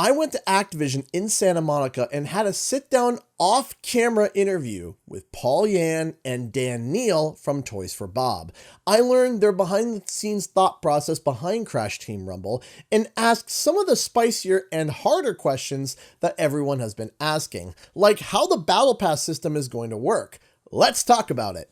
I went to Activision in Santa Monica and had a sit-down off-camera interview with Paul Yan and Dan Neal from Toys for Bob. I learned their behind-the-scenes thought process behind Crash Team Rumble and asked some of the spicier and harder questions that everyone has been asking, like how the Battle Pass system is going to work. Let's talk about it.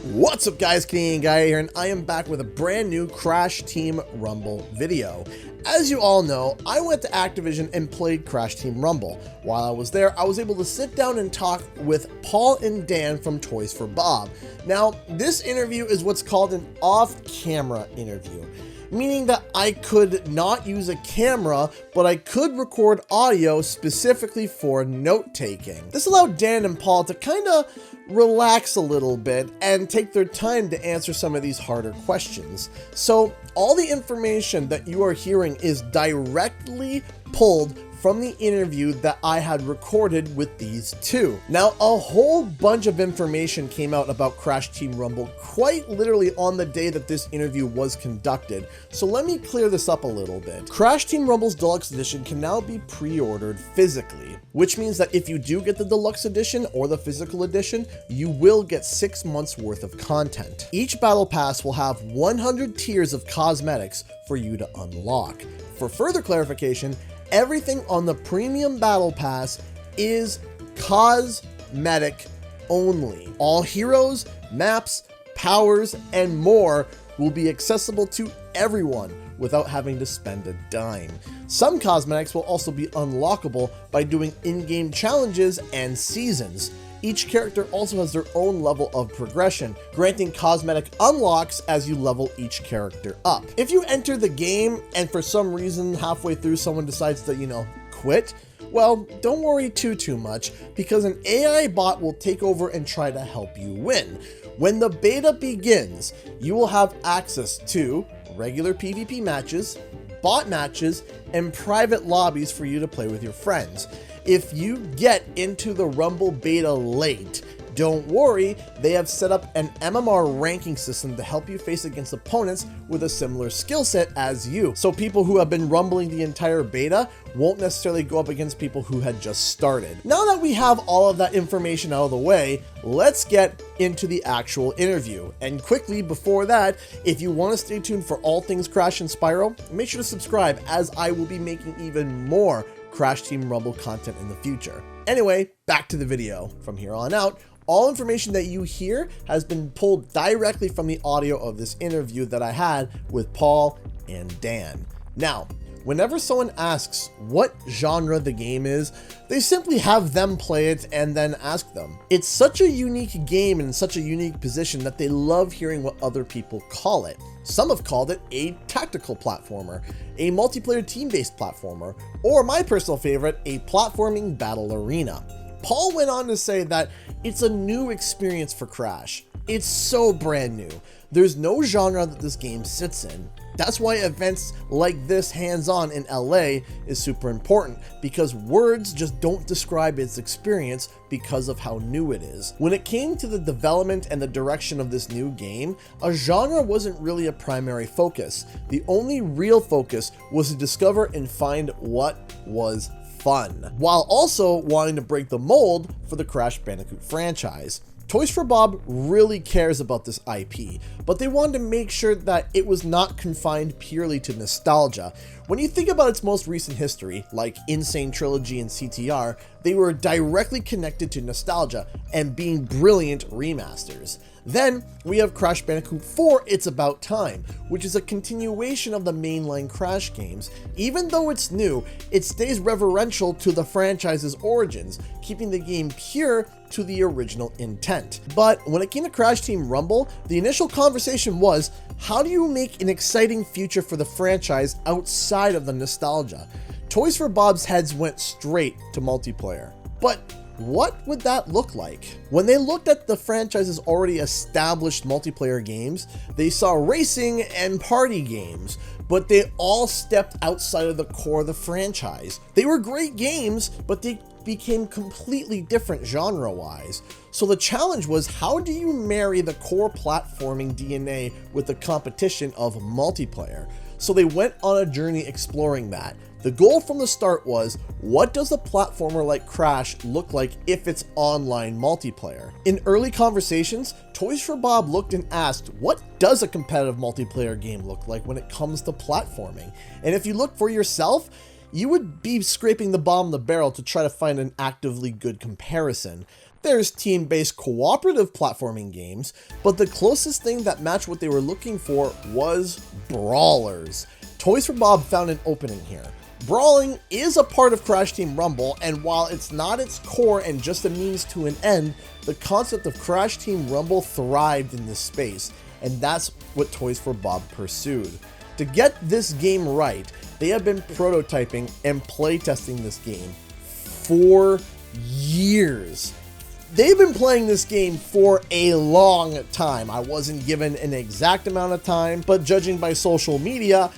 What's up guys, Canadian Guy here, and I am back with a brand new Crash Team Rumble video. As you all know, I went to Activision and played Crash Team Rumble. While I was there, I was able to sit down and talk with Paul and Dan from Toys for Bob. Now, this interview is what's called an off-camera interview, meaning that I could not use a camera, but I could record audio specifically for note-taking. This allowed Dan and Paul to kind of relax a little bit and take their time to answer some of these harder questions. So all the information that you are hearing is directly pulled from the interview that I had recorded with these two. Now, a whole bunch of information came out about Crash Team Rumble quite literally on the day that this interview was conducted, so let me clear this up a little bit. Crash Team Rumble's Deluxe Edition can now be pre-ordered physically, which means that if you do get the Deluxe Edition or the physical edition, you will get 6 months worth of content. Each Battle Pass will have 100 tiers of cosmetics for you to unlock. For further clarification, everything on the Premium Battle Pass is cosmetic only. All heroes, maps, powers, and more will be accessible to everyone without having to spend a dime. Some cosmetics will also be unlockable by doing in-game challenges and seasons. Each character also has their own level of progression, granting cosmetic unlocks as you level each character up. If you enter the game and for some reason halfway through someone decides to, quit, well, don't worry too much, because an AI bot will take over and try to help you win. When the beta begins, you will have access to regular PvP matches, bot matches, and private lobbies for you to play with your friends. If you get into the Rumble beta late, don't worry, they have set up an MMR ranking system to help you face against opponents with a similar skill set as you. So people who have been rumbling the entire beta won't necessarily go up against people who had just started. Now that we have all of that information out of the way, let's get into the actual interview. And quickly before that, if you want to stay tuned for all things Crash and Spyro, make sure to subscribe, as I will be making even more Crash Team Rumble content in the future. Anyway, back to the video. From here on out, all information that you hear has been pulled directly from the audio of this interview that I had with Paul and Dan. Now, whenever someone asks what genre the game is, they simply have them play it and then ask them. It's such a unique game and such a unique position that they love hearing what other people call it. Some have called it a tactical platformer, a multiplayer team-based platformer, or my personal favorite, a platforming battle arena. Paul went on to say that it's a new experience for Crash. It's so brand new. There's no genre that this game sits in. That's why events like this hands-on in LA is super important, because words just don't describe its experience because of how new it is. When it came to the development and the direction of this new game, a genre wasn't really a primary focus. The only real focus was to discover and find what was fun, while also wanting to break the mold for the Crash Bandicoot franchise. Toys for Bob really cares about this IP, but they wanted to make sure that it was not confined purely to nostalgia. When you think about its most recent history, like Insane Trilogy and CTR, they were directly connected to nostalgia and being brilliant remasters. Then we have Crash Bandicoot 4 It's About Time, which is a continuation of the mainline Crash games. Even though it's new, it stays reverential to the franchise's origins, keeping the game pure to the original intent. But when it came to Crash Team Rumble, the initial conversation was, how do you make an exciting future for the franchise outside of the nostalgia? Toys for Bob's heads went straight to multiplayer. But what would that look like? When they looked at the franchise's already established multiplayer games, they saw racing and party games, but they all stepped outside of the core of the franchise. They were great games, but they became completely different genre-wise. So the challenge was, how do you marry the core platforming DNA with the competition of multiplayer? So they went on a journey exploring that. The goal from the start was, what does a platformer like Crash look like if it's online multiplayer? In early conversations, Toys for Bob looked and asked, what does a competitive multiplayer game look like when it comes to platforming? And if you look for yourself, you would be scraping the bottom of the barrel to try to find an actively good comparison. There's team-based cooperative platforming games, but the closest thing that matched what they were looking for was brawlers. Toys for Bob found an opening here. Brawling is a part of Crash Team Rumble, and while it's not its core and just a means to an end, the concept of Crash Team Rumble thrived in this space, and that's what Toys for Bob pursued. To get this game right, they have been prototyping and playtesting this game for years. They've been playing this game for a long time. I wasn't given an exact amount of time, but judging by social media,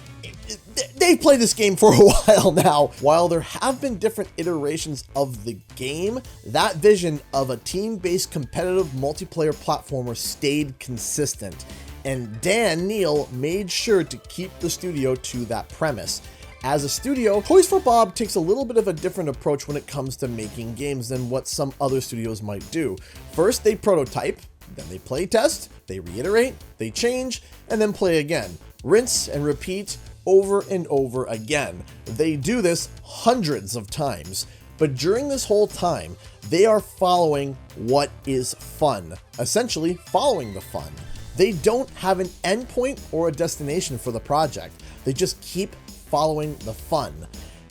they've played this game for a while now. While there have been different iterations of the game, that vision of a team-based competitive multiplayer platformer stayed consistent, and Dan Neal made sure to keep the studio to that premise. As a studio, Toys for Bob takes a little bit of a different approach when it comes to making games than what some other studios might do. First, they prototype, then they play test, they reiterate, they change, and then play again. Rinse and repeat over and over again. They do this hundreds of times, but during this whole time, they are following what is fun, essentially following the fun. They don't have an endpoint or a destination for the project. They just keep following the fun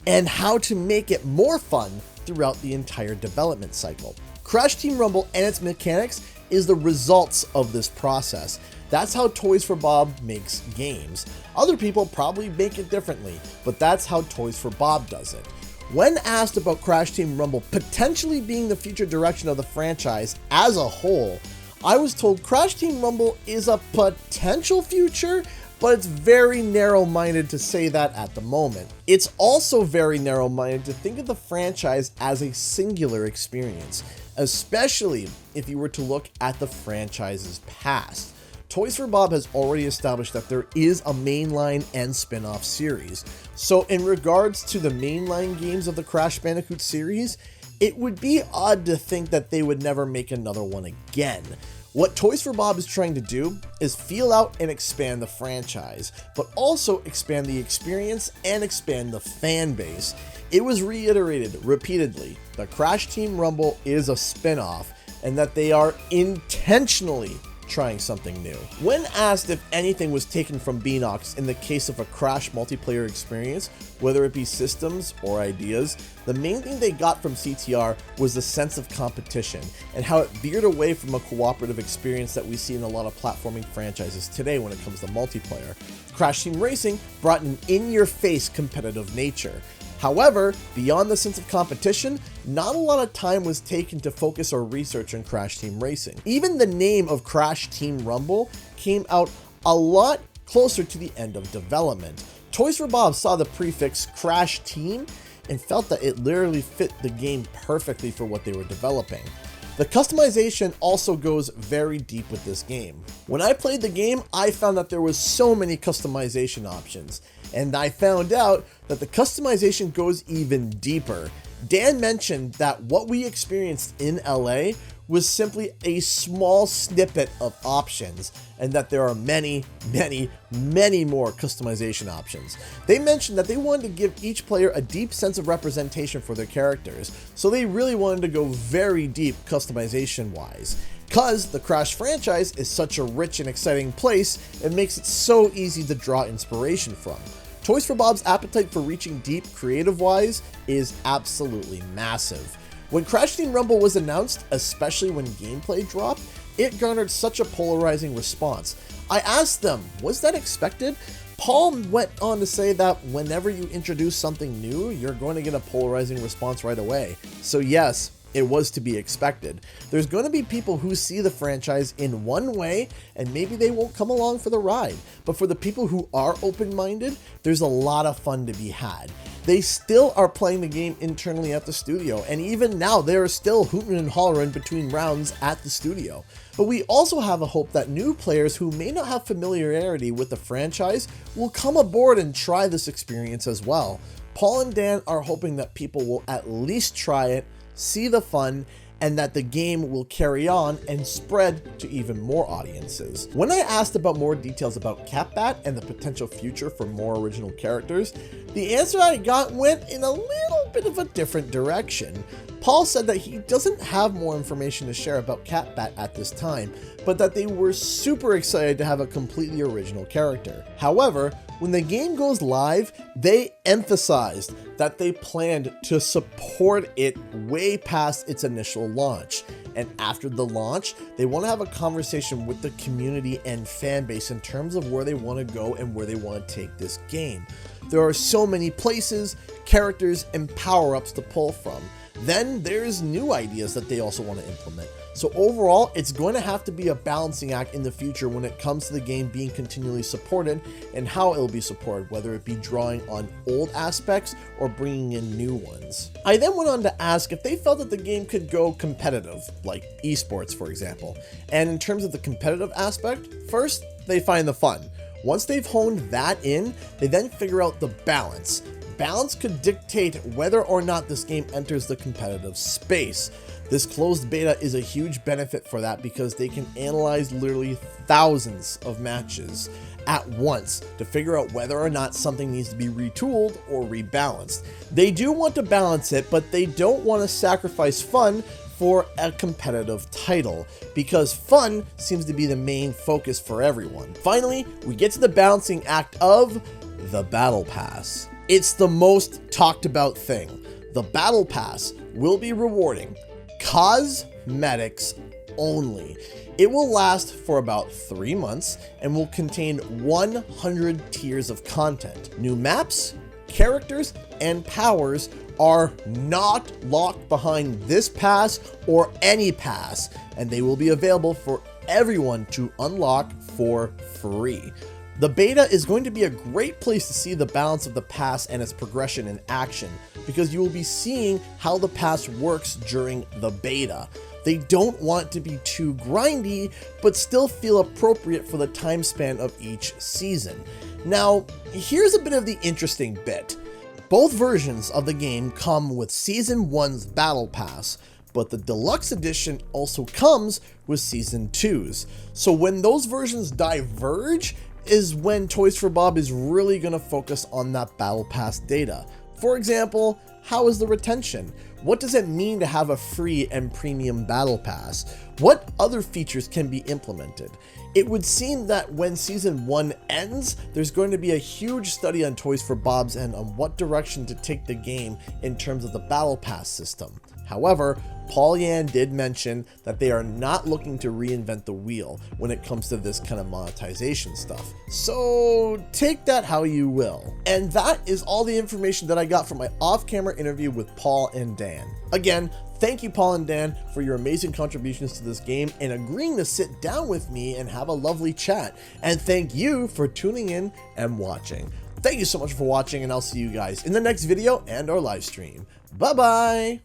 and how to make it more fun throughout the entire development cycle. Crash Team Rumble and its mechanics is the results of this process. That's how Toys for Bob makes games. Other people probably make it differently, but that's how Toys for Bob does it. When asked about Crash Team Rumble potentially being the future direction of the franchise as a whole, I was told Crash Team Rumble is a potential future, but it's very narrow-minded to say that at the moment. It's also very narrow-minded to think of the franchise as a singular experience, especially if you were to look at the franchise's past. Toys for Bob has already established that there is a mainline and spin-off series. So in regards to the mainline games of the Crash Bandicoot series, it would be odd to think that they would never make another one again. What Toys for Bob is trying to do is feel out and expand the franchise, but also expand the experience and expand the fan base. It was reiterated repeatedly that Crash Team Rumble is a spin-off and that they are intentionally trying something new. When asked if anything was taken from Beenox in the case of a Crash multiplayer experience, whether it be systems or ideas, the main thing they got from CTR was the sense of competition and how it veered away from a cooperative experience that we see in a lot of platforming franchises today when it comes to multiplayer. Crash Team Racing brought an in-your-face competitive nature. However, beyond the sense of competition, not a lot of time was taken to focus or research on Crash Team Racing. Even the name of Crash Team Rumble came out a lot closer to the end of development. Toys for Bob saw the prefix Crash Team and felt that it literally fit the game perfectly for what they were developing. The customization also goes very deep with this game. When I played the game, I found that there was so many customization options, and I found out that the customization goes even deeper. Dan mentioned that what we experienced in LA was simply a small snippet of options, and that there are many more customization options. They mentioned that they wanted to give each player a deep sense of representation for their characters, so they really wanted to go very deep customization wise. Cause the Crash franchise is such a rich and exciting place, it makes it so easy to draw inspiration from. Toys for Bob's appetite for reaching deep creative-wise is absolutely massive. When Crash Team Rumble was announced, especially when gameplay dropped, it garnered such a polarizing response. I asked them, was that expected? Paul went on to say that whenever you introduce something new, you're going to get a polarizing response right away. So yes, It was to be expected. There's going to be people who see the franchise in one way and maybe they won't come along for the ride. But for the people who are open-minded, there's a lot of fun to be had. They still are playing the game internally at the studio, and even now they are still hooting and hollering between rounds at the studio. But we also have a hope that new players who may not have familiarity with the franchise will come aboard and try this experience as well. Paul and Dan are hoping that people will at least try it, see the fun, and that the game will carry on and spread to even more audiences. When I asked about more details about Cat-Bat and the potential future for more original characters, the answer I got went in a little bit of a different direction. Paul said that he doesn't have more information to share about Cat-Bat at this time, but that they were super excited to have a completely original character. However, when the game goes live, they emphasized that they planned to support it way past its initial launch. And after the launch, they want to have a conversation with the community and fan base in terms of where they want to go and where they want to take this game. There are so many places, characters, and power-ups to pull from. Then there's new ideas that they also want to implement. So overall, it's going to have to be a balancing act in the future when it comes to the game being continually supported and how it'll be supported, whether it be drawing on old aspects or bringing in new ones. I then went on to ask if they felt that the game could go competitive, like esports for example. And in terms of the competitive aspect, first, they find the fun. Once they've honed that in, they then figure out the balance. Balance could dictate whether or not this game enters the competitive space. This closed beta is a huge benefit for that because they can analyze literally thousands of matches at once to figure out whether or not something needs to be retooled or rebalanced. They do want to balance it, but they don't want to sacrifice fun for a competitive title, because fun seems to be the main focus for everyone. Finally, we get to the balancing act of the Battle Pass. It's the most talked about thing. The Battle Pass will be rewarding cosmetics only. It will last for about 3 months and will contain 100 tiers of content. New maps, characters, and powers are not locked behind this pass or any pass, and they will be available for everyone to unlock for free. The beta is going to be a great place to see the balance of the pass and its progression in action, because you will be seeing how the pass works during the beta. They don't want to be too grindy, but still feel appropriate for the time span of each season. Now, here's a bit of the interesting bit. Both versions of the game come with Season 1's Battle Pass, but the Deluxe Edition also comes with Season 2's. So when those versions diverge is when Toys for Bob is really going to focus on that Battle Pass data. For example, how is the retention? What does it mean to have a free and premium Battle Pass? What other features can be implemented? It would seem that when Season 1 ends, there's going to be a huge study on Toys for Bob's end on what direction to take the game in terms of the Battle Pass system. However, Paul Yan did mention that they are not looking to reinvent the wheel when it comes to this kind of monetization stuff. So take that how you will. And that is all the information that I got from my off-camera interview with Paul and Dan. Again, thank you Paul and Dan for your amazing contributions to this game and agreeing to sit down with me and have a lovely chat. And thank you for tuning in and watching. Thank you so much for watching, and I'll see you guys in the next video and our live stream. Bye bye!